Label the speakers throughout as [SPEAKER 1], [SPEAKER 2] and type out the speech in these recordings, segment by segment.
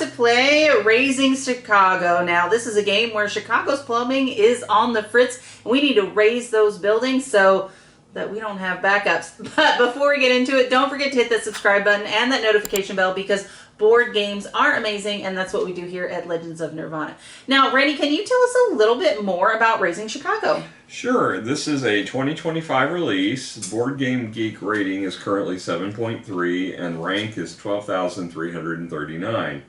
[SPEAKER 1] to play Raising Chicago. Now, this is a game where Chicago's plumbing is on the fritz, and we need to raise those buildings so that we don't have backups. But before we get into it, don't forget to hit that subscribe button and that notification bell, because board games are amazing, and that's what we do here at Legends of Nirvana. Now, Randy, can you tell us a little bit more about Raising Chicago?
[SPEAKER 2] Sure. This is a 2025 release. Board Game Geek rating is currently 7.3, and rank is 12,339.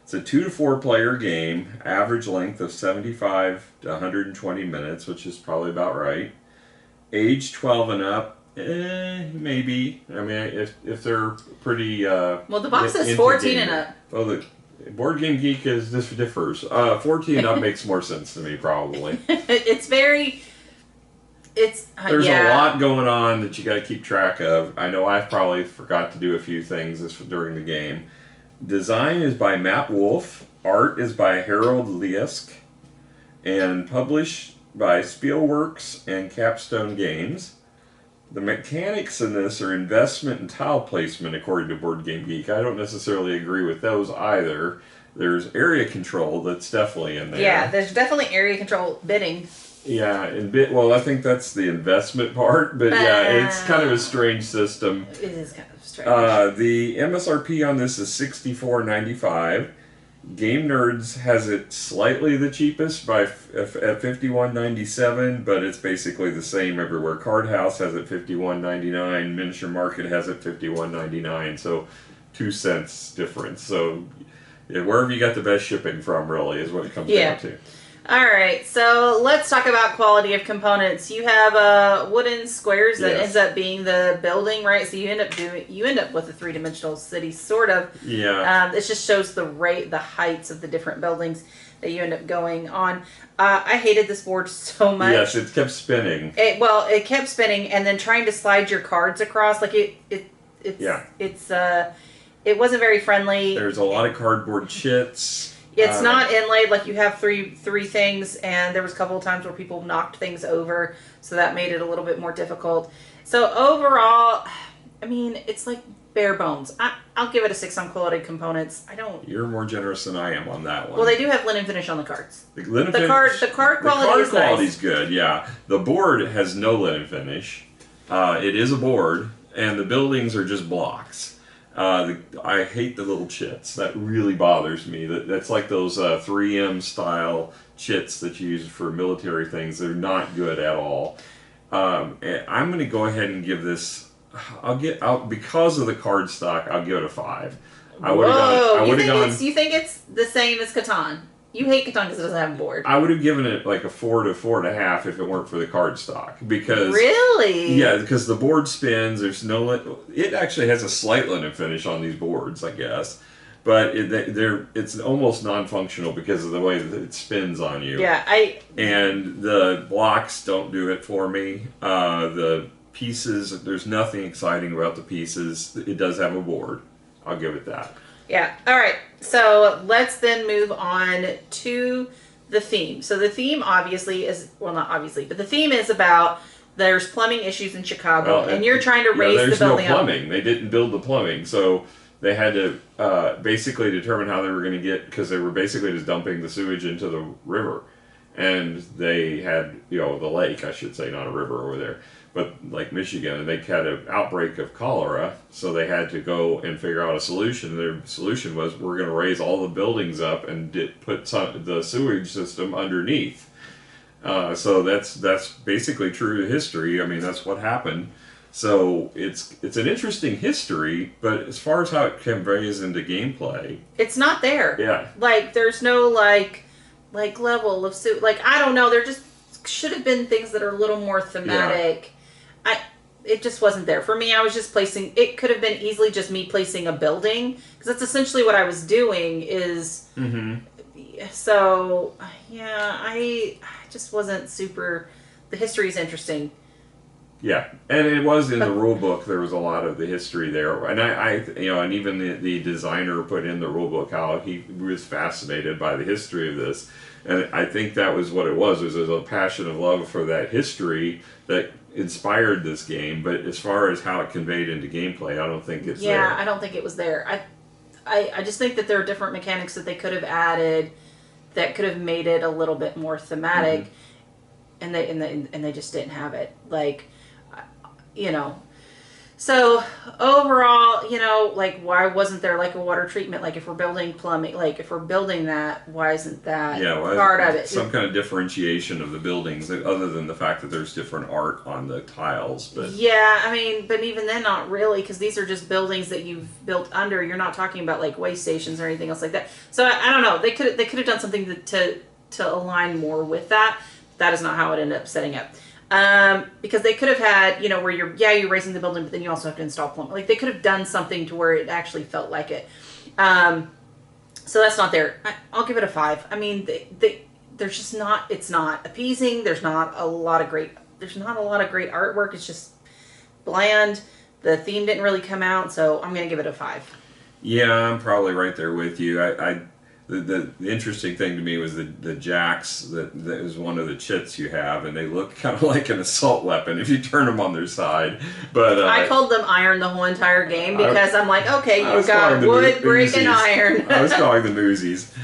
[SPEAKER 2] It's a 2 to 4 player game, average length of 75 to 120 minutes, which is probably about right. Age 12 and up, maybe. I mean, if they're pretty...
[SPEAKER 1] well, the box says 14 and up.
[SPEAKER 2] Oh, the Board Game Geek differs. 14 and up makes more sense to me, probably.
[SPEAKER 1] There's
[SPEAKER 2] a lot going on that you got to keep track of. I know I probably forgot to do a few things during the game. Design is by Matt Wolf. Art is by Harold Liesk. And published by Spielworks and Capstone Games. The mechanics in this are investment and tile placement, according to Board Game Geek. I don't necessarily agree with those either. There's area control that's definitely in there.
[SPEAKER 1] Yeah, there's definitely area control bidding.
[SPEAKER 2] Yeah, well, I think that's the investment part, but yeah, it's kind of a strange system.
[SPEAKER 1] It is kind of strange.
[SPEAKER 2] The MSRP on this is $64.95. Game Nerds has it slightly the cheapest at $51.97, but it's basically the same everywhere. Card House has it $51.99. Miniature Market has it $51.99. So 2 cents difference. So yeah, wherever you got the best shipping from, really, is what it comes down to.
[SPEAKER 1] All right, so let's talk about quality of components. You have wooden squares that ends up being the building, right? So you end up with a 3-dimensional city, sort of.
[SPEAKER 2] Yeah.
[SPEAKER 1] It just shows the heights of the different buildings that you end up going on. I hated this board so much.
[SPEAKER 2] Yes, it kept spinning.
[SPEAKER 1] It kept spinning, and then trying to slide your cards across, like it wasn't very friendly.
[SPEAKER 2] There's a lot of cardboard chits.
[SPEAKER 1] It's not inlaid, like you have three things, and there was a couple of times where people knocked things over, so that made it a little bit more difficult. So overall, I mean, it's like bare bones. I'll give it a 6 on quality components.
[SPEAKER 2] You're more generous than I am on that one.
[SPEAKER 1] Well, they do have linen finish on the cards.
[SPEAKER 2] The
[SPEAKER 1] card quality is nice.
[SPEAKER 2] Good, yeah. The board has no linen finish. It is a board, and the buildings are just blocks. I hate the little chits. That really bothers me. That's like those 3M style chits that you use for military things. They're not good at all. I'm going to go ahead and give this. Because of the card stock, I'll give it a 5.
[SPEAKER 1] You think it's the same as Catan? You hate Catan because it doesn't have a board.
[SPEAKER 2] I would have given it like a 4 to 4.5 if it weren't for the card stock.
[SPEAKER 1] Really?
[SPEAKER 2] Yeah, because the board spins. There's it actually has a slight linen finish on these boards, I guess, but it's almost non-functional because of the way that it spins on you.
[SPEAKER 1] Yeah,
[SPEAKER 2] and the blocks don't do it for me. The pieces, there's nothing exciting about the pieces. It does have a board. I'll give it that.
[SPEAKER 1] Yeah. All right. So let's then move on to the theme. So the theme obviously is, well, not obviously, but the theme is about there's plumbing issues in Chicago, and you're trying to raise the building
[SPEAKER 2] up. There's no plumbing. They didn't build the plumbing, so they had to basically determine how they were going to get, because they were basically just dumping the sewage into the river. And they had, the lake, I should say, not a river over there, but like Michigan, and they had an outbreak of cholera, so they had to go and figure out a solution. Their solution was, we're going to raise all the buildings up and put the sewage system underneath. So that's basically true to history. I mean, that's what happened. So it's an interesting history, but as far as how it conveys into gameplay,
[SPEAKER 1] it's not there.
[SPEAKER 2] Yeah.
[SPEAKER 1] Like, there's no like level of I don't know. There just should have been things that are a little more thematic. Yeah. It just wasn't there for me. I was just placing. It could have been easily just me placing a building, because that's essentially what I was doing. So yeah, I just wasn't super. The history is interesting.
[SPEAKER 2] Yeah, and it was in the rule book. There was a lot of the history there, and and even the designer put in the rule book how he was fascinated by the history of this, and I think that was what it was. It was a passion of love for that history that inspired this game. But as far as how it conveyed into gameplay, I don't think it's there.
[SPEAKER 1] I don't think it was there. I just think that there are different mechanics that they could have added that could have made it a little bit more thematic, and they just didn't have it. Like, you know. So overall, like, why wasn't there like a water treatment? Like, if we're building plumbing, like if we're building that, why isn't that part of it?
[SPEAKER 2] Some kind of differentiation of the buildings, other than the fact that there's different art on the tiles. But
[SPEAKER 1] yeah, I mean, but even then, not really, because these are just buildings that you've built under. You're not talking about like waste stations or anything else like that. So I don't know. They could have done something to align more with that. That is not how it ended up setting up. Because they could have had, where you're raising the building, but then you also have to install plumbing. Like, they could have done something to where it actually felt like it. So that's not there. I'll give it a 5. I mean, there's just not. It's not appeasing. There's not a lot of great artwork. It's just bland. The theme didn't really come out, so I'm gonna give it a 5.
[SPEAKER 2] Yeah, I'm probably right there with you. The interesting thing to me was the jacks that is one of the chits you have, and they look kind of like an assault weapon if you turn them on their side. But
[SPEAKER 1] I called them iron the whole entire game because I'm like, okay, you've got wood, brick, and iron.
[SPEAKER 2] I was calling them Uzis.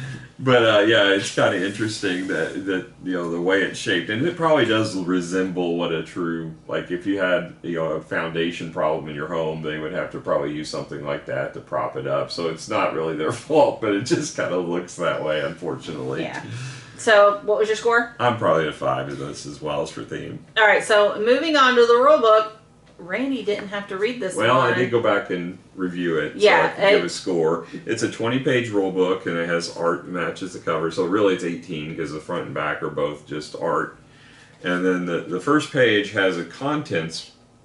[SPEAKER 2] But yeah, it's kind of interesting that the way it's shaped, and it probably does resemble what a true, like, if you had a foundation problem in your home, they would have to probably use something like that to prop it up. So it's not really their fault, but it just kind of looks that way, unfortunately.
[SPEAKER 1] Yeah. So what was your score?
[SPEAKER 2] I'm probably at 5 of this as well as for theme.
[SPEAKER 1] All right. So moving on to the rule book. Randy didn't have to read this one.
[SPEAKER 2] Well, I did go back and review it, so I can give a score. It's a 20-page rule book, and it has art that matches the cover. So really it's 18 because the front and back are both just art. And then the first page has a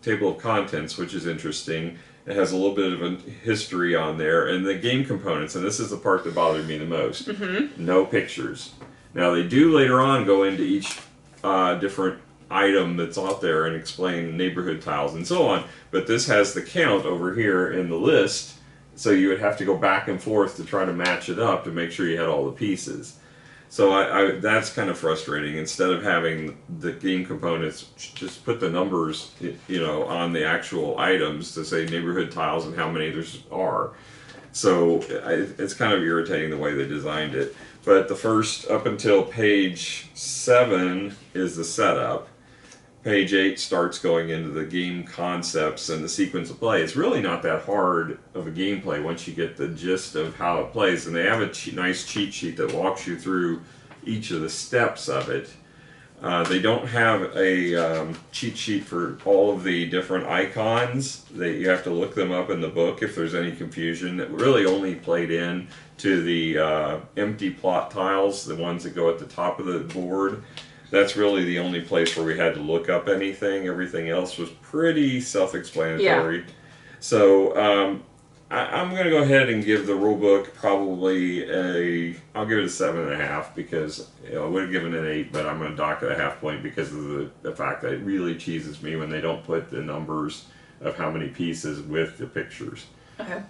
[SPEAKER 2] table of contents, which is interesting. It has a little bit of a history on there, and the game components, and this is the part that bothered me the most. No pictures. Now, they do later on go into each different item that's out there and explain neighborhood tiles and so on, but this has the count over here in the list, so you would have to go back and forth to try to match it up to make sure you had all the pieces. So that's kind of frustrating. Instead of having the game components, just put the numbers on the actual items to say neighborhood tiles and how many there are. So it's kind of irritating the way they designed it. But the first, up until page 7 is the setup. Page 8 starts going into the game concepts and the sequence of play. It's really not that hard of a gameplay once you get the gist of how it plays. And they have a nice cheat sheet that walks you through each of the steps of it. They don't have a cheat sheet for all of the different icons. You have to look them up in the book if there's any confusion. It really only played in to the empty plot tiles, the ones that go at the top of the board. That's really the only place where we had to look up anything. Everything else was pretty self-explanatory. Yeah. So I'm going to go ahead and give the rule book probably I'll give it a 7.5 because I would have given it an 8, but I'm going to dock it a half point because of the fact that it really cheeses me when they don't put the numbers of how many pieces with the pictures.
[SPEAKER 1] Okay.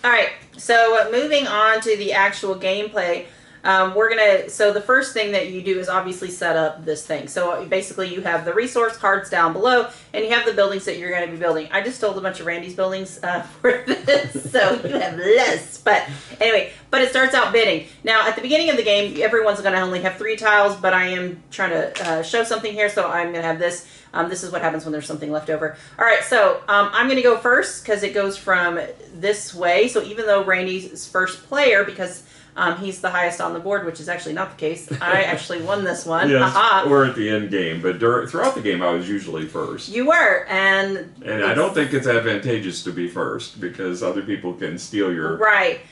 [SPEAKER 1] All right. So moving on to the actual gameplay. So the first thing that you do is obviously set up this thing. So basically you have the resource cards down below, and you have the buildings that you're going to be building. I just stole a bunch of Randy's buildings for this, so you have less. But anyway, it starts out bidding. Now, at the beginning of the game, everyone's going to only have 3 tiles, but I am trying to show something here, so I'm going to have this. This is what happens when there's something left over. All right, so I'm going to go first because it goes from this way. So even though Randy's first player, because he's the highest on the board, which is actually not the case. I actually won this one.
[SPEAKER 2] Yes, we're at the end game, but throughout the game, I was usually first.
[SPEAKER 1] You were, and
[SPEAKER 2] I don't think it's advantageous to be first because other people can steal your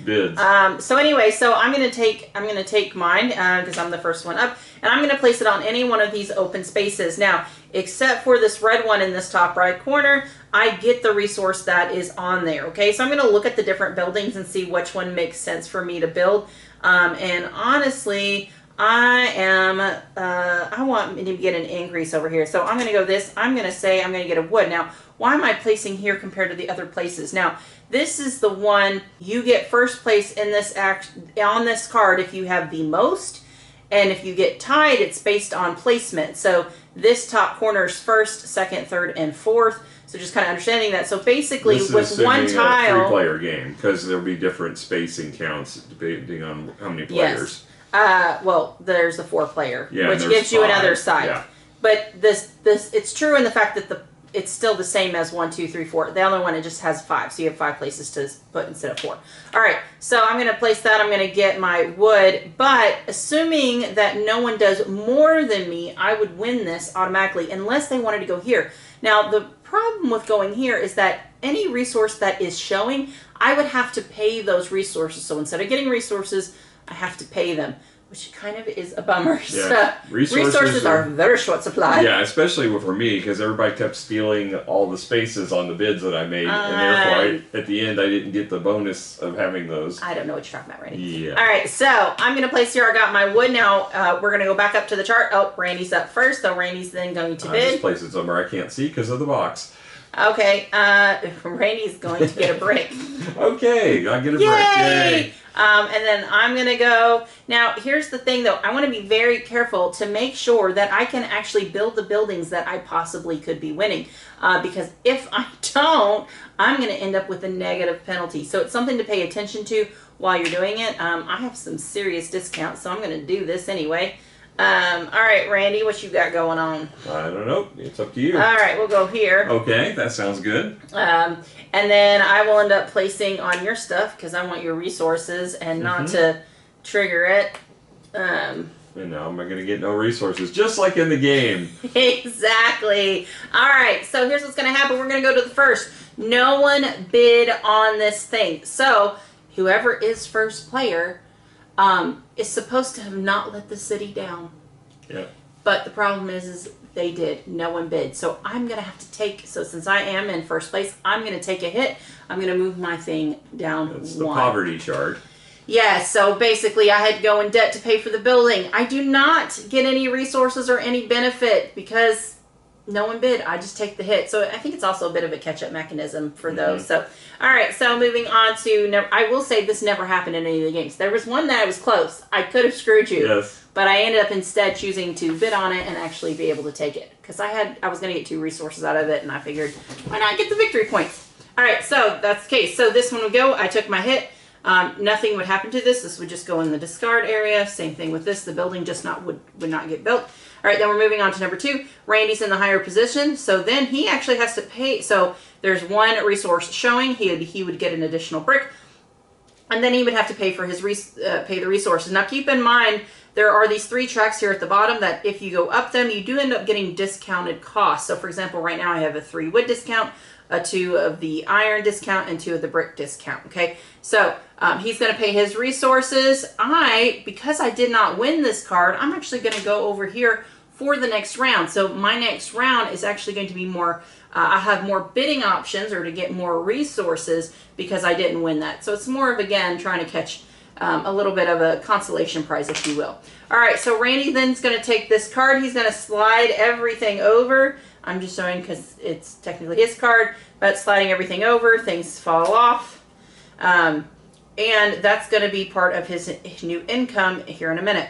[SPEAKER 2] bids.
[SPEAKER 1] So anyway, I'm going to take mine because I'm the first one up, and I'm going to place it on any one of these open spaces. Now, except for this red one in this top right corner, I get the resource that is on there. Okay, so I'm going to look at the different buildings and see which one makes sense for me to build. And honestly, I want me to get an increase over here. So I'm going to go this. I'm going to say I'm going to get a wood. Now, why am I placing here compared to the other places? Now, this is the one you get first place in this on this card if you have the most. And if you get tied, it's based on placement. So this top corner is first, second, third, and fourth. So just kind of understanding that. So basically,
[SPEAKER 2] this
[SPEAKER 1] with
[SPEAKER 2] is
[SPEAKER 1] one
[SPEAKER 2] assuming
[SPEAKER 1] tile,
[SPEAKER 2] a 3-player game because there'll be different spacing counts depending on how many players.
[SPEAKER 1] Yes. Well, there's the 4-player,
[SPEAKER 2] Yeah,
[SPEAKER 1] which
[SPEAKER 2] there's
[SPEAKER 1] gives you
[SPEAKER 2] 5.
[SPEAKER 1] another side.
[SPEAKER 2] Yeah.
[SPEAKER 1] But it's true in the fact that it's still the same as 1, 2, 3, 4. The other one, it just has 5, so you have 5 places to put instead of 4. All right, so I'm going to place that. I'm going to get my wood, but assuming that no one does more than me, I would win this automatically unless they wanted to go here. Now, the problem with going here is that any resource that is showing, I would have to pay those resources. So instead of getting resources, I have to pay them, which kind of is a bummer.
[SPEAKER 2] Yeah.
[SPEAKER 1] So resources are very short supply.
[SPEAKER 2] Yeah, especially for me, because everybody kept stealing all the spaces on the bids that I made, and therefore, at the end, I didn't get the bonus of having those.
[SPEAKER 1] I don't know what you're talking about, Randy.
[SPEAKER 2] Yeah.
[SPEAKER 1] All right, so I'm going to place here. I got my wood now. We're going to go back up to the chart. Oh, Randy's up first, so Randy's then going to bid.
[SPEAKER 2] I just placed it somewhere I can't see because of the box.
[SPEAKER 1] Okay, Randy's going to get a brick.
[SPEAKER 2] Okay, I get a brick. Yay!
[SPEAKER 1] And then I'm going to go. Now, here's the thing, though. I want to be very careful to make sure that I can actually build the buildings that I possibly could be winning. Because if I don't, I'm going to end up with a negative penalty. So it's something to pay attention to while you're doing it. I have some serious discounts, so I'm going to do this anyway. All right, Randy, what you got going on?
[SPEAKER 2] I don't know. It's up to you.
[SPEAKER 1] All right, we'll go here.
[SPEAKER 2] Okay, that sounds good.
[SPEAKER 1] And then I will end up placing on your stuff because I want your resources and not to trigger it.
[SPEAKER 2] And now I'm going to get no resources, just like in the game.
[SPEAKER 1] Exactly. All right, so here's what's going to happen. We're going to go to the first. No one bid on this thing. So whoever is first player is supposed to have not let the city down.
[SPEAKER 2] Yep.
[SPEAKER 1] But the problem is they did. No one bid. So I'm going to have to take, so since I am in first place, I'm going to take a hit. I'm going to move my thing down
[SPEAKER 2] That's
[SPEAKER 1] 1.
[SPEAKER 2] the poverty chart.
[SPEAKER 1] Yeah, so basically I had to go in debt to pay for the building. I do not get any resources or any benefit because no one bid. I just take the hit. So I think it's also a bit of a catch-up mechanism for those. So, all right, so moving on to, I will say this never happened in any of the games. There was one that I was close. I could have screwed you.
[SPEAKER 2] Yes.
[SPEAKER 1] But I ended up instead choosing to bid on it and actually be able to take it. Because I was going to get 2 resources out of it, and I figured, why not get the victory points? All right, so that's the case. So this one would go. I took my hit. Nothing would happen to this. This would just go in the discard area. Same thing with this. The building just would not get built. All right, then we're moving on to number 2. Randy's in the higher position. So then he actually has to pay. So there's 1 resource showing. He would get an additional brick. And then he would have to pay for his pay the resources. Now keep in mind, there are these 3 tracks here at the bottom that if you go up them, you do end up getting discounted costs. So for example, right now I have a 3 wood discount, a 2 of the iron discount, and 2 of the brick discount. Okay, so he's going to pay his resources. Because I did not win this card, I'm actually going to go over here for the next round. So my next round is actually going to be more, I have more bidding options or to get more resources because I didn't win that. So it's more of, again, trying to catch a little bit of a consolation prize, if you will. All right, so Randy then's going to take this card. He's going to slide everything over. I'm just showing because it's technically his card, but sliding everything over, things fall off. And that's going to be part of his new income here in a minute.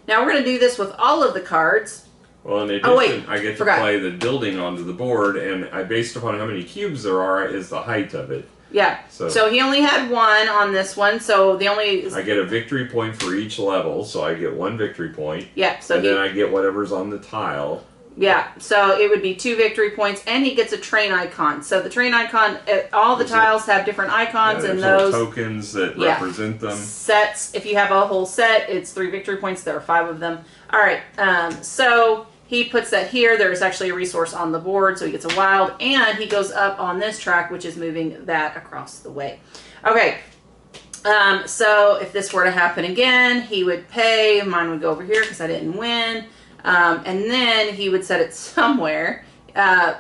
[SPEAKER 1] Now we're going to do this with all of the cards.
[SPEAKER 2] Well, in addition, I get to play the building onto the board, and based upon how many cubes there are, is the height of it.
[SPEAKER 1] Yeah. So he only had 1 on this one, so the only...
[SPEAKER 2] I get a victory point for each level, so I get 1 victory point.
[SPEAKER 1] Yeah. So
[SPEAKER 2] then I get whatever's on the tile.
[SPEAKER 1] Yeah, so it would be 2 victory points, and he gets a train icon. So the train icon, all the tiles have different icons, and those
[SPEAKER 2] tokens that represent them.
[SPEAKER 1] Sets. If you have a whole set, it's 3 victory points. There are 5 of them. All right. So he puts that here. There's actually a resource on the board, so he gets a wild, and he goes up on this track, which is moving that across the way. Okay. So if this were to happen again, he would pay. Mine would go over here because I didn't win. And then he would set it somewhere, the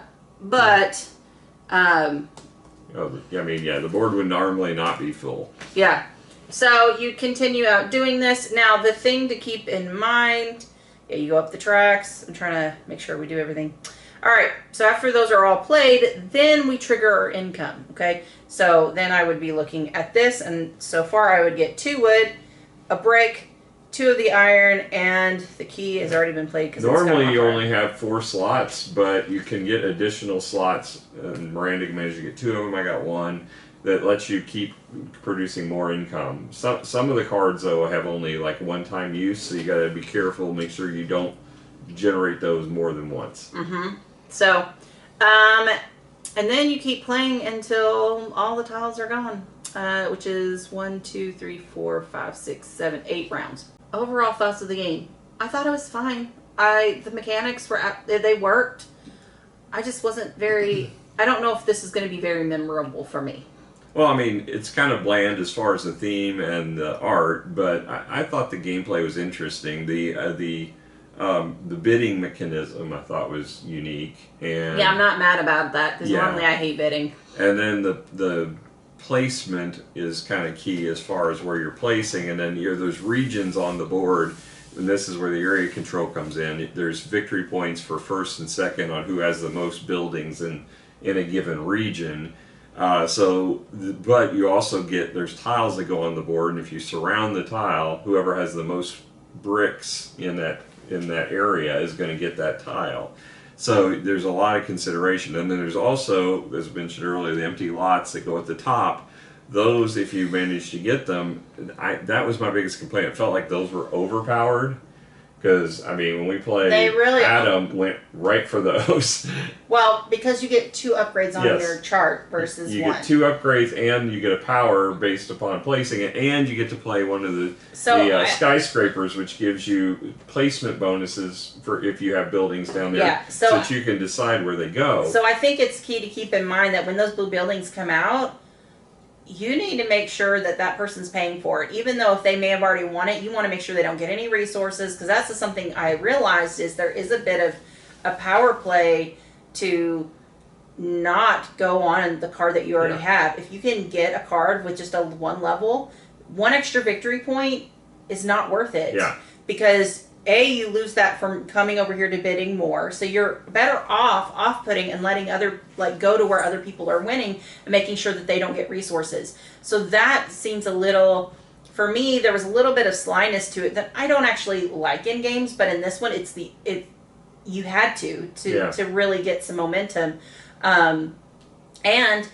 [SPEAKER 2] board would normally not be full.
[SPEAKER 1] Yeah. So you continue out doing this. Now, the thing to keep in mind, you go up the tracks. I'm trying to make sure we do everything. All right. So after those are all played, then we trigger our income. Okay. So then I would be looking at this, and so far I would get 2 wood, a brick, 2 of the iron, and the key has already been played.
[SPEAKER 2] Normally you only have 4 slots, but you can get additional slots. Miranda managed to get 2 of them. I got 1 that lets you keep producing more income. Some of the cards though have only like one-time use, so you got to be careful. Make sure you don't generate those more than once.
[SPEAKER 1] So, and then you keep playing until all the tiles are gone, which is 1, 2, 3, 4, 5, 6, 7, 8 rounds. Overall thoughts of the game. I thought it was fine. The mechanics they worked. I just wasn't very. I don't know if this is going to be very memorable for me.
[SPEAKER 2] Well, I mean, it's kind of bland as far as the theme and the art, but I thought the gameplay was interesting. The bidding mechanism I thought was unique, and
[SPEAKER 1] yeah, I'm not mad about that because normally I hate bidding.
[SPEAKER 2] And then the placement is kind of key as far as where you're placing, and then there's regions on the board, and this is where the area control comes in. There's victory points for first and second on who has the most buildings in a given region. But you also there's tiles that go on the board, and if you surround the tile, whoever has the most bricks in that area is going to get that tile. So there's a lot of consideration. And then there's also, as mentioned earlier, the empty lots that go at the top. Those, if you manage to get them, that was my biggest complaint. It felt like those were overpowered. Because, I mean, when we played, Adam went right for those.
[SPEAKER 1] Well, because you get 2 upgrades on your chart versus 1.
[SPEAKER 2] You get 2 upgrades, and you get a power based upon placing it, and you get to play one of the skyscrapers, which gives you placement bonuses for if you have buildings down there, so that you can decide where they go.
[SPEAKER 1] So I think it's key to keep in mind that when those blue buildings come out, you need to make sure that person's paying for it. Even though if they may have already won it, you want to make sure they don't get any resources, because that's just something I realized is there is a bit of a power play to not go on the card that you already have. If you can get a card with just a 1 level, 1 extra victory point is not worth it.
[SPEAKER 2] Yeah.
[SPEAKER 1] Because you lose that from coming over here to bidding more. So you're better off-putting and letting go to where other people are winning and making sure that they don't get resources. So that seems a little, for me, there was a little bit of slyness to it that I don't actually like in games, but in this one, you had to really get some momentum. And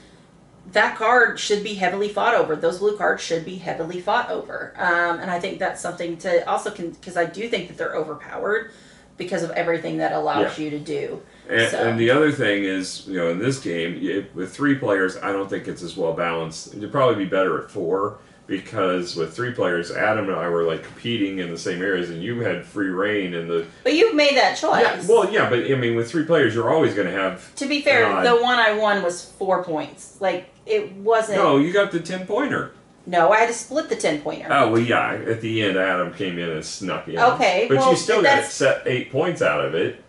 [SPEAKER 1] that card should be heavily fought over. Those blue cards should be heavily fought over. And I think that's something to also, because I do think that they're overpowered because of everything that allows you to do.
[SPEAKER 2] And the other thing is, in this game, with 3 players, I don't think it's as well balanced. It'd probably be better at 4, because with 3 players, Adam and I were like competing in the same areas, and you had free reign in the.
[SPEAKER 1] But you've made that choice.
[SPEAKER 2] Yeah, but I mean, with 3 players, you're always going to have.
[SPEAKER 1] To be fair, the one I won was 4 points. It wasn't.
[SPEAKER 2] No, you got the 10-pointer.
[SPEAKER 1] No, I had to split the 10-pointer.
[SPEAKER 2] Oh, well, yeah. At the end, Adam came in and snuck in.
[SPEAKER 1] Okay,
[SPEAKER 2] but you still got to set 8 points out of it.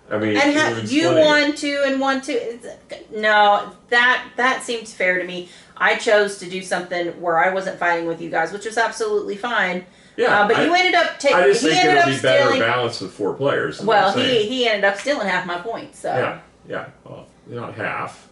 [SPEAKER 2] I mean,
[SPEAKER 1] and you won 2 and 1 2. No, that seems fair to me. I chose to do something where I wasn't fighting with you guys, which was absolutely fine.
[SPEAKER 2] Yeah,
[SPEAKER 1] but you ended up taking.
[SPEAKER 2] I just think it'll be better balanced with 4 players.
[SPEAKER 1] Well, he ended up stealing half my points. So.
[SPEAKER 2] Yeah. Well, not half.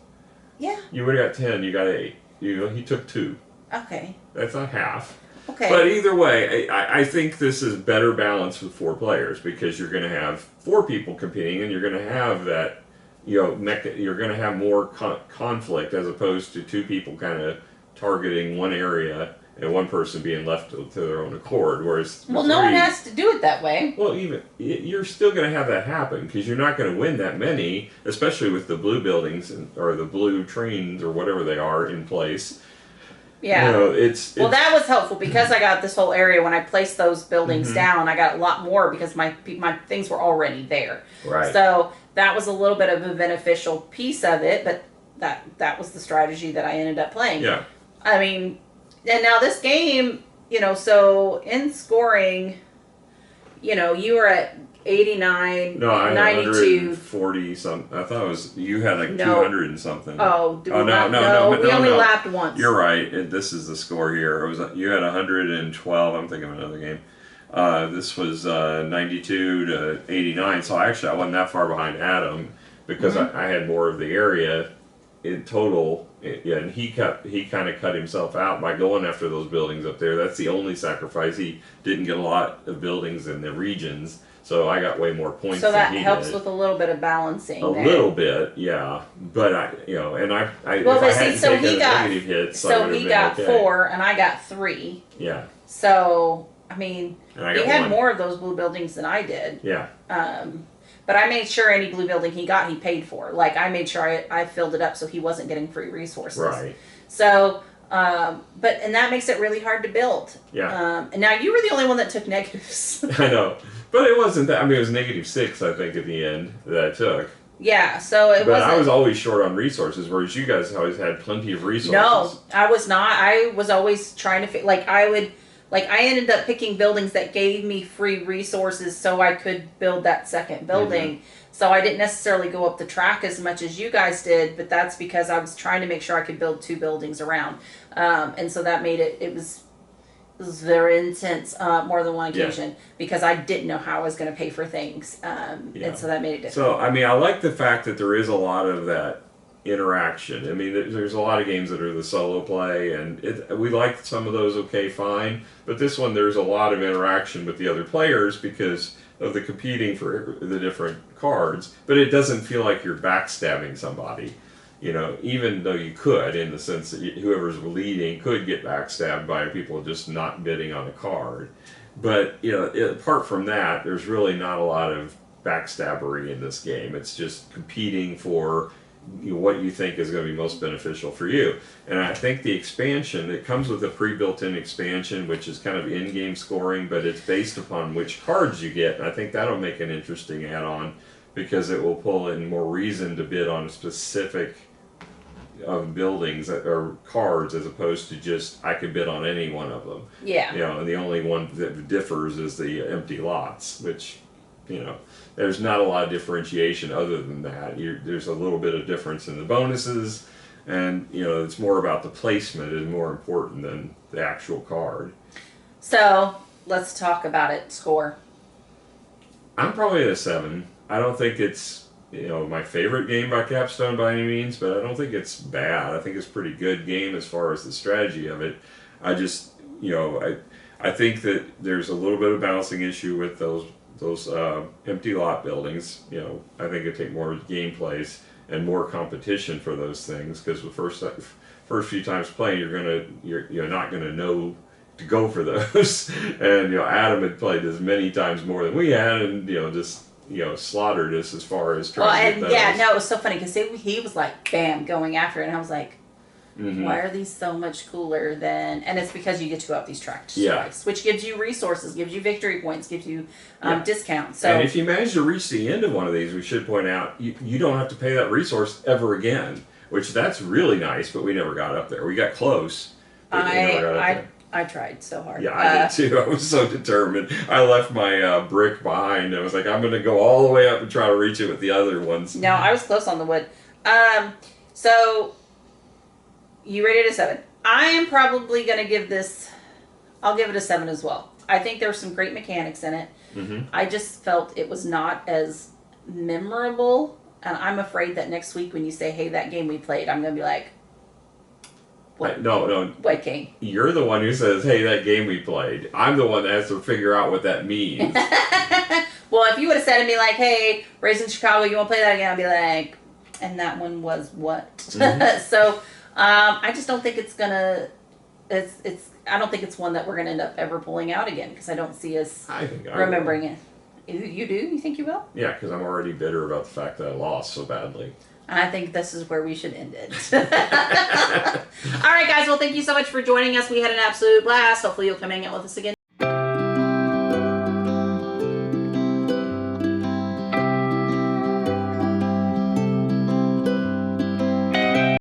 [SPEAKER 1] Yeah.
[SPEAKER 2] You would have got 10. You got 8. He took 2.
[SPEAKER 1] Okay.
[SPEAKER 2] That's not half.
[SPEAKER 1] Okay.
[SPEAKER 2] But either way, I think this is better balanced with 4 players, because you're going to have 4 people competing, and you're going to have that. You're going to have more conflict, as opposed to 2 people kind of targeting one area and one person being left to their own accord. Whereas
[SPEAKER 1] no one has to do it that way.
[SPEAKER 2] Well, you're still going to have that happen, because you're not going to win that many, especially with the blue buildings or the blue trains or whatever they are in place.
[SPEAKER 1] Yeah.
[SPEAKER 2] Well,
[SPEAKER 1] that was helpful, because I got this whole area. When I placed those buildings down, I got a lot more because my things were already there.
[SPEAKER 2] Right.
[SPEAKER 1] So that was a little bit of a beneficial piece of it, but that was the strategy that I ended up playing.
[SPEAKER 2] Yeah.
[SPEAKER 1] I mean, and now this game, so in scoring, you were at 89,
[SPEAKER 2] no, I
[SPEAKER 1] 92.
[SPEAKER 2] 140 something. I thought it was, you had like 200 and something.
[SPEAKER 1] Oh,
[SPEAKER 2] no,
[SPEAKER 1] we only lapped once.
[SPEAKER 2] You're right. This is the score here. You had 112. I'm thinking of another game. This was 92 to 89. So I wasn't that far behind Adam, because I had more of the area in total, yeah, and he kind of cut himself out by going after those buildings up there. That's the only sacrifice. He didn't get a lot of buildings in the regions, so I got way more points
[SPEAKER 1] So that
[SPEAKER 2] than he
[SPEAKER 1] helps
[SPEAKER 2] did.
[SPEAKER 1] with a little bit of balancing.
[SPEAKER 2] A little bit, yeah. But I
[SPEAKER 1] Well,
[SPEAKER 2] if I
[SPEAKER 1] but see,
[SPEAKER 2] hadn't
[SPEAKER 1] so
[SPEAKER 2] taken
[SPEAKER 1] he
[SPEAKER 2] the
[SPEAKER 1] got
[SPEAKER 2] negative hits, I
[SPEAKER 1] so
[SPEAKER 2] would have
[SPEAKER 1] he
[SPEAKER 2] been
[SPEAKER 1] got
[SPEAKER 2] okay.
[SPEAKER 1] 4 and I got 3.
[SPEAKER 2] Yeah,
[SPEAKER 1] So I mean,
[SPEAKER 2] and I
[SPEAKER 1] he
[SPEAKER 2] got
[SPEAKER 1] had
[SPEAKER 2] 1.
[SPEAKER 1] more of those blue buildings than I did.
[SPEAKER 2] Yeah,
[SPEAKER 1] But I made sure any blue building he got, he paid for. Like I made sure I filled it up so he wasn't getting free resources.
[SPEAKER 2] right.
[SPEAKER 1] So, and that makes it really hard to build.
[SPEAKER 2] Yeah.
[SPEAKER 1] And now you were the only one that took negatives.
[SPEAKER 2] I know, but it wasn't that. I mean, it was -6, I think, at the end that I took.
[SPEAKER 1] Yeah, so it
[SPEAKER 2] But
[SPEAKER 1] wasn't.
[SPEAKER 2] I was always short on resources, whereas you guys always had plenty of resources.
[SPEAKER 1] No, I was not. I was always trying to I ended up picking buildings that gave me free resources so I could build that second building.
[SPEAKER 2] Mm-hmm.
[SPEAKER 1] So I didn't necessarily go up the track as much as you guys did, but that's because I was trying to make sure I could build 2 buildings around. And so that made it was very intense, more than one occasion, because I didn't know how I was going to pay for things. And so that made it different.
[SPEAKER 2] So, I mean, I like the fact that there is a lot of that interaction. I mean, there's a lot of games that are the solo play, and we like some of those, okay, fine. But this one, there's a lot of interaction with the other players because of the competing for the different cards. But it doesn't feel like you're backstabbing somebody. You know, even though you could, in the sense that whoever's leading could get backstabbed by people just not bidding on a card. But, you know, apart from that, there's really not a lot of backstabbery in this game. It's just competing for what you think is going to be most beneficial for you. And I think the expansion, it comes with a pre-built-in expansion, which is kind of in-game scoring, but it's based upon which cards you get. And I think that'll make an interesting add-on because it will pull in more reason to bid on a specific of buildings or cards as opposed to just I could bid on any one of them.
[SPEAKER 1] Yeah.
[SPEAKER 2] You know, and the only one that differs is the empty lots, which, you know, there's not a lot of differentiation other than that. There's a little bit of difference in the bonuses, and, you know, it's more about the placement is more important than the actual card.
[SPEAKER 1] So let's talk about it. Score.
[SPEAKER 2] I'm probably at a 7. I don't think it's, you know, my favorite game by Capstone by any means, but I don't think it's bad. I think it's a pretty good game as far as the strategy of it. I just, you know, I think that there's a little bit of balancing issue with those empty lot buildings. You know, I think it'd take more gameplays and more competition for those things because the first few times playing, you're not gonna know to go for those. And, you know, Adam had played as many times more than we had, and, you know, just, you know, slaughtered us as far as trying to get those.
[SPEAKER 1] Yeah, no, it was so funny because he was like, bam, going after it, and I was like,
[SPEAKER 2] Mm-hmm.
[SPEAKER 1] why are these so much cooler than? And it's because you get to go up these tracks
[SPEAKER 2] Yeah.
[SPEAKER 1] twice, which gives you resources, gives you victory points, gives you
[SPEAKER 2] Yeah.
[SPEAKER 1] discounts. So
[SPEAKER 2] And if you manage to reach the end of one of these, we should point out you don't have to pay that resource ever again, which that's really nice. But we never got up there. We got close. But we never got up there.
[SPEAKER 1] I tried so hard.
[SPEAKER 2] Yeah, I did too. I was so determined. I left my brick behind. I was like, I'm going to go all the way up and try to reach it with the other ones.
[SPEAKER 1] No, I was close on the wood. So you rated a 7. I am probably going to give this. I'll give it a 7 as well. I think there were some great mechanics in it.
[SPEAKER 2] Mm-hmm.
[SPEAKER 1] I just felt it was not as memorable, and I'm afraid that next week when you say, "Hey, that game we played," I'm going to be like,
[SPEAKER 2] No.
[SPEAKER 1] What game?
[SPEAKER 2] You're the one who says, hey, that game we played. I'm the one that has to figure out what that means.
[SPEAKER 1] Well, if you would have said to me like, "Hey, Raising Chicago, you want to play that again?" I'd be like, "And that one was what?"
[SPEAKER 2] Mm-hmm.
[SPEAKER 1] So I just don't think it's gonna. I don't think it's one that we're gonna end up ever pulling out again because I don't see us
[SPEAKER 2] I think I
[SPEAKER 1] remembering
[SPEAKER 2] will.
[SPEAKER 1] it. You do? You think you will?
[SPEAKER 2] Yeah, because I'm already bitter about the fact that I lost so badly.
[SPEAKER 1] And I think this is where we should end it. All right, guys. Well, thank you so much for joining us. We had an absolute blast. Hopefully, you'll come hang out with us again.